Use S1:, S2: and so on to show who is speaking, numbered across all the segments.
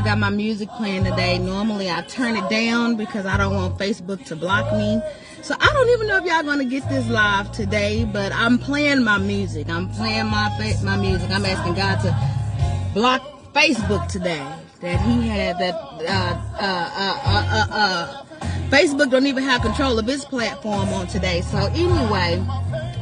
S1: got my music playing today. Normally I turn it down because I don't want Facebook to block me. So I don't even know if y'all gonna get this live today, but I'm playing my music. I'm playing my music. I'm asking God to block Facebook today. That He had that Facebook don't even have control of His platform on today. So anyway,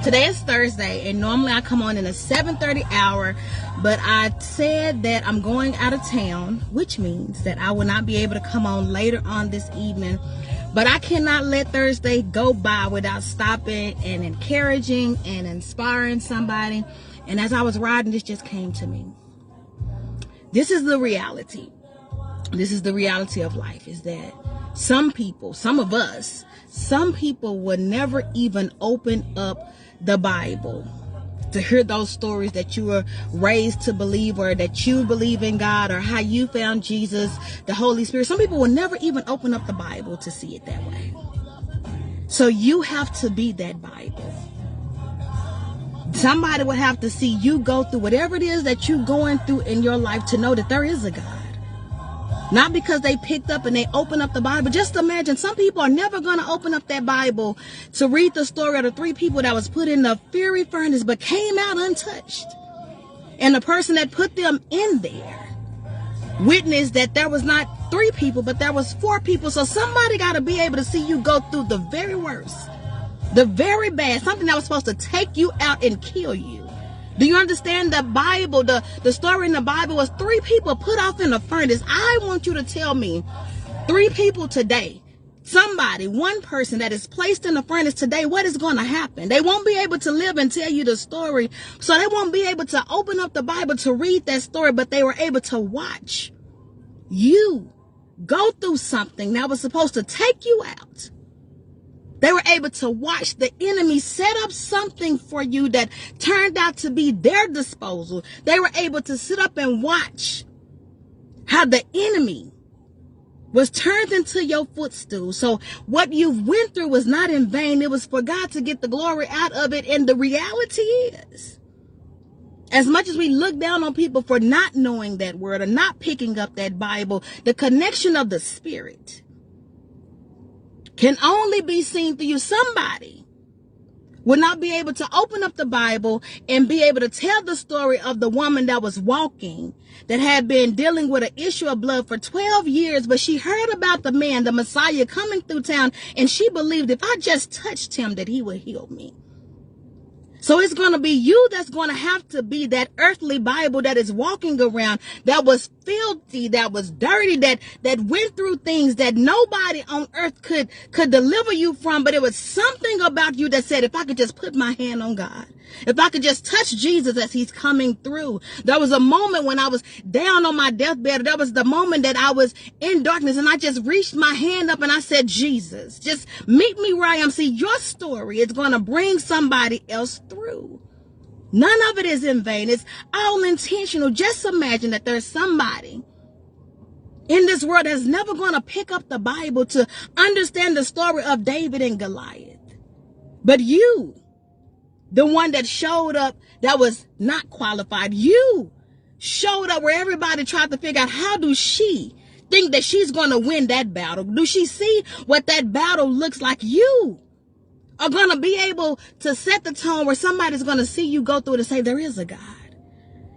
S1: today is Thursday, and normally I come on in a 7:30 hour, but I said that I'm going out of town, which means that I will not be able to come on later on this evening. But I cannot let Thursday go by without stopping and encouraging and inspiring somebody. And as I was riding, this just came to me. This is the reality. This is the reality of life, is that some people would never even open up the Bible to hear those stories that you were raised to believe, or that you believe in God, or how you found Jesus, the Holy Spirit. Some people will never even open up the Bible to see it that way. So you have to be that Bible. Somebody would have to see you go through whatever it is that you're going through in your life to know that there is a God. Not because they picked up and they opened up the Bible. Just imagine, some people are never going to open up that Bible to read the story of the 3 people that was put in the fiery furnace but came out untouched. And the person that put them in there witnessed that there was not 3 people, but there was 4 people. So somebody got to be able to see you go through the very worst, the very bad, something that was supposed to take you out and kill you. Do you understand? The Bible, the story in the Bible was 3 people put off in the furnace. I want you to tell me 3 people today, somebody, one person that is placed in the furnace today, what is going to happen? They won't be able to live and tell you the story. So they won't be able to open up the Bible to read that story, but they were able to watch you go through something that was supposed to take you out. They were able to watch the enemy set up something for you that turned out to be their disposal. They were able to sit up and watch how the enemy was turned into your footstool. So what you went through was not in vain. It was for God to get the glory out of it. And the reality is, as much as we look down on people for not knowing that word or not picking up that Bible, the connection of the Spirit can only be seen through you. Somebody will not be able to open up the Bible and be able to tell the story of the woman that was walking, that had been dealing with an issue of blood for 12 years, but she heard about the man, the Messiah, coming through town, and she believed if I just touched him that he would heal me. So it's going to be you that's going to have to be that earthly Bible that is walking around, that was filthy, that was dirty, that went through things that nobody on earth could deliver you from. But it was something about you that said, if I could just put my hand on God, if I could just touch Jesus as he's coming through. There was a moment when I was down on my deathbed. That was the moment that I was in darkness, and I just reached my hand up and I said, Jesus, just meet me where I am. See, your story is going to bring somebody else through. None of it is in vain. It's all intentional. Just imagine that there's somebody in this world that's never going to pick up the Bible to understand the story of David and Goliath. But you, the one that showed up that was not qualified, you showed up where everybody tried to figure out, how do she think that she's going to win that battle? Do she see what that battle looks like? You are going to be able to set the tone where somebody's going to see you go through it and say, there is a God.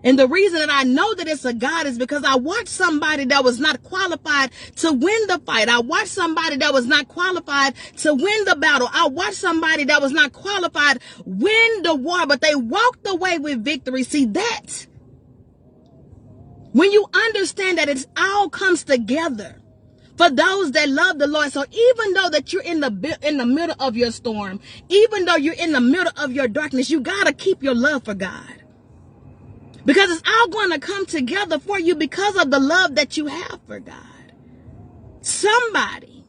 S1: And the reason that I know that it's a God is because I watched somebody that was not qualified to win the fight. I watched somebody that was not qualified to win the battle. I watched somebody that was not qualified win the war, but they walked away with victory. See that? When you understand that it all comes together for those that love the Lord. So even though that you're in the middle of your storm, even though you're in the middle of your darkness, you got to keep your love for God. Because it's all going to come together for you because of the love that you have for God. Somebody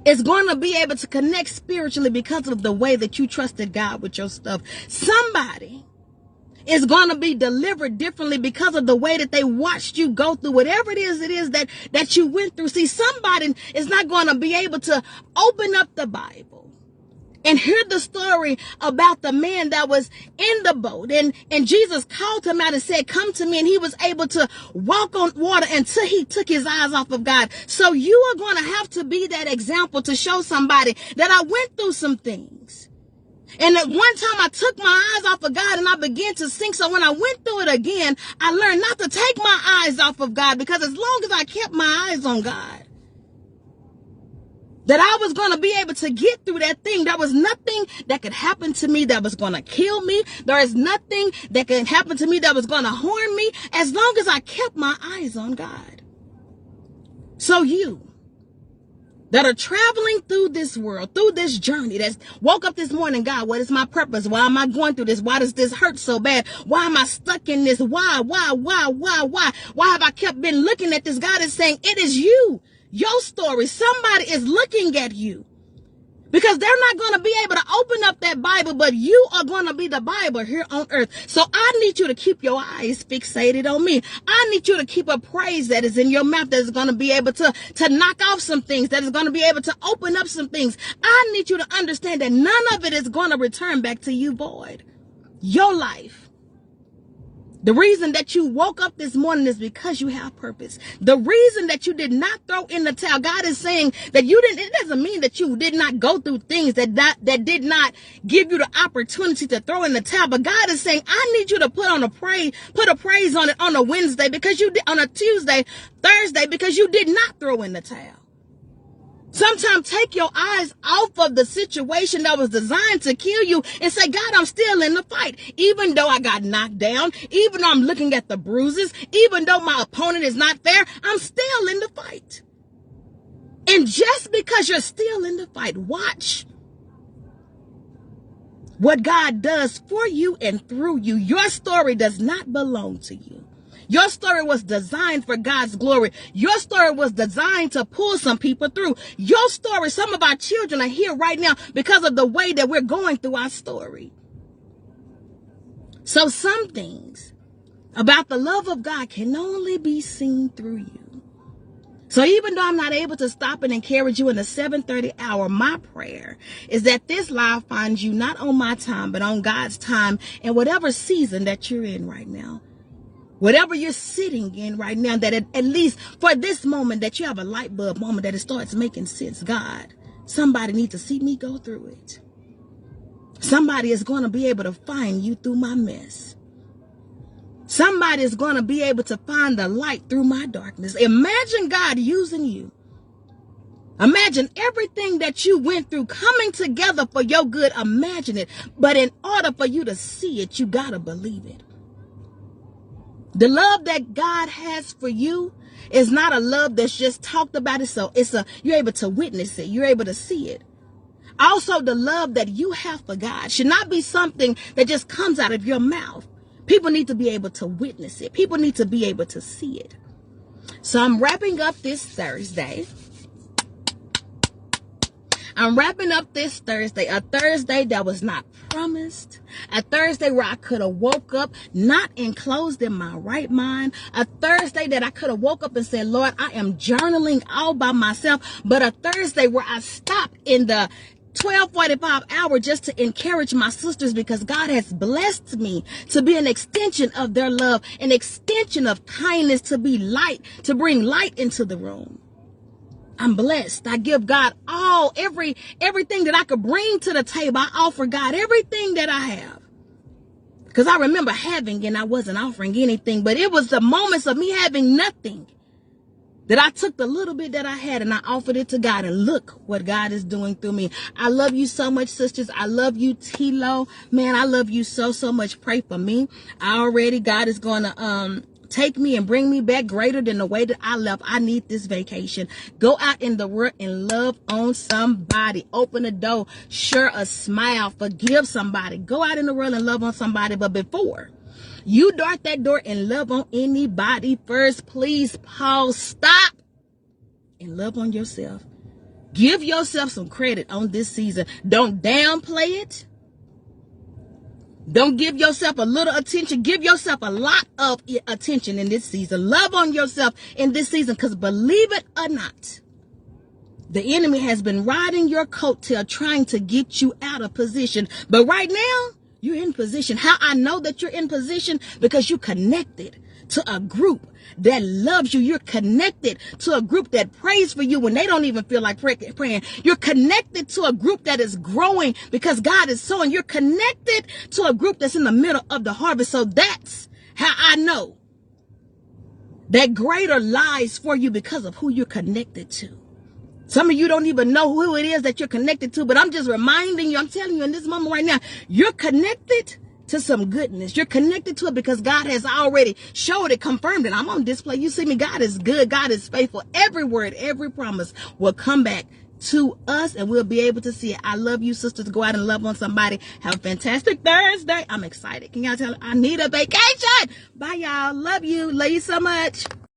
S1: is going to be able to connect spiritually because of the way that you trusted God with your stuff. Somebody is going to be delivered differently because of the way that they watched you go through whatever it is that you went through. See, somebody is not going to be able to open up the Bible and hear the story about the man that was in the boat, and Jesus called him out and said, come to me, and he was able to walk on water until he took his eyes off of God. So you are going to have to be that example to show somebody that I went through some things. And at one time I took my eyes off of God and I began to sink. So when I went through it again, I learned not to take my eyes off of God, because as long as I kept my eyes on God, that I was going to be able to get through that thing. There was nothing that could happen to me that was going to kill me. There is nothing that could happen to me that was going to harm me, as long as I kept my eyes on God. So you that are traveling through this world, through this journey, that's woke up this morning, God, what is my purpose? Why am I going through this? Why does this hurt so bad? Why am I stuck in this? Why have I kept been looking at this? God is saying, it is you. Your story. Somebody is looking at you, because they're not going to be able to open up that Bible, but you are going to be the Bible here on earth. So I need you to keep your eyes fixated on me. I need you to keep a praise that is in your mouth, that is going to be able to knock off some things, that is going to be able to open up some things. I need you to understand that none of it is going to return back to you void. Your life. The reason that you woke up this morning is because you have purpose. The reason that you did not throw in the towel, God is saying that you didn't, it doesn't mean that you did not go through things that did not give you the opportunity to throw in the towel. But God is saying, I need you to put a praise on it on a Wednesday, because you did, on a Tuesday, Thursday, because you did not throw in the towel. Sometimes take your eyes off of the situation that was designed to kill you and say, God, I'm still in the fight. Even though I got knocked down, even though I'm looking at the bruises, even though my opponent is not fair, I'm still in the fight. And just because you're still in the fight, watch what God does for you and through you. Your story does not belong to you. Your story was designed for God's glory. Your story was designed to pull some people through. Your story, some of our children are here right now because of the way that we're going through our story. So some things about the love of God can only be seen through you. So even though I'm not able to stop and encourage you in the 7:30 hour, my prayer is that this live finds you not on my time, but on God's time, in whatever season that you're in right now. Whatever you're sitting in right now, that at least for this moment, that you have a light bulb moment, that it starts making sense. God, somebody needs to see me go through it. Somebody is going to be able to find you through my mess. Somebody is going to be able to find the light through my darkness. Imagine God using you. Imagine everything that you went through coming together for your good. Imagine it. But in order for you to see it, you got to believe it. The love that God has for you is not a love that's just talked about. You're able to witness it. You're able to see it. Also, the love that you have for God should not be something that just comes out of your mouth. People need to be able to witness it. People need to be able to see it. So I'm wrapping up this Thursday. I'm wrapping up this Thursday, a Thursday that was not promised, a Thursday where I could have woke up not enclosed in my right mind, a Thursday that I could have woke up and said, Lord, I am journaling all by myself, but a Thursday where I stopped in the 12:45 hour just to encourage my sisters, because God has blessed me to be an extension of their love, an extension of kindness, to be light, to bring light into the room. I'm blessed. I give God everything that I could bring to the table. I offer God everything that I have. Because I remember having and I wasn't offering anything, but it was the moments of me having nothing that I took the little bit that I had and I offered it to God, and look what God is doing through me. I love you so much, sisters. I love you, Tilo. Man, I love you so much. Pray for me. God is going to take me and bring me back greater than the way that I left. I need this vacation. Go out in the world and love on somebody. Open a door. Share a smile. Forgive somebody. Go out in the world and love on somebody. But before you dart that door and love on anybody, first, please pause, stop, and love on yourself. Give yourself some credit on this season. Don't downplay it. Don't give yourself a little attention. Give yourself a lot of attention in this season. Love on yourself in this season, because believe it or not, The enemy has been riding your coattail trying to get you out of position. But right now, you're in position. How I know that you're in position? Because you're connected to a group that loves you. You're connected to a group that prays for you when they don't even feel like praying. You're connected to a group that is growing because God is sowing. You're connected to a group that's in the middle of the harvest. So that's how I know that greater lies for you because of who you're connected to. Some of you don't even know who it is that you're connected to, but I'm just reminding you, I'm telling you in this moment right now, you're connected to some goodness. You're connected to it because God has already showed it, confirmed it. I'm on display. You see me. God is good. God is faithful. Every word, every promise will come back to us and we'll be able to see it. I love you, sisters. Go out and love on somebody. Have a fantastic Thursday. I'm excited. Can y'all tell? I need a vacation. Bye, y'all. Love you. Love you so much.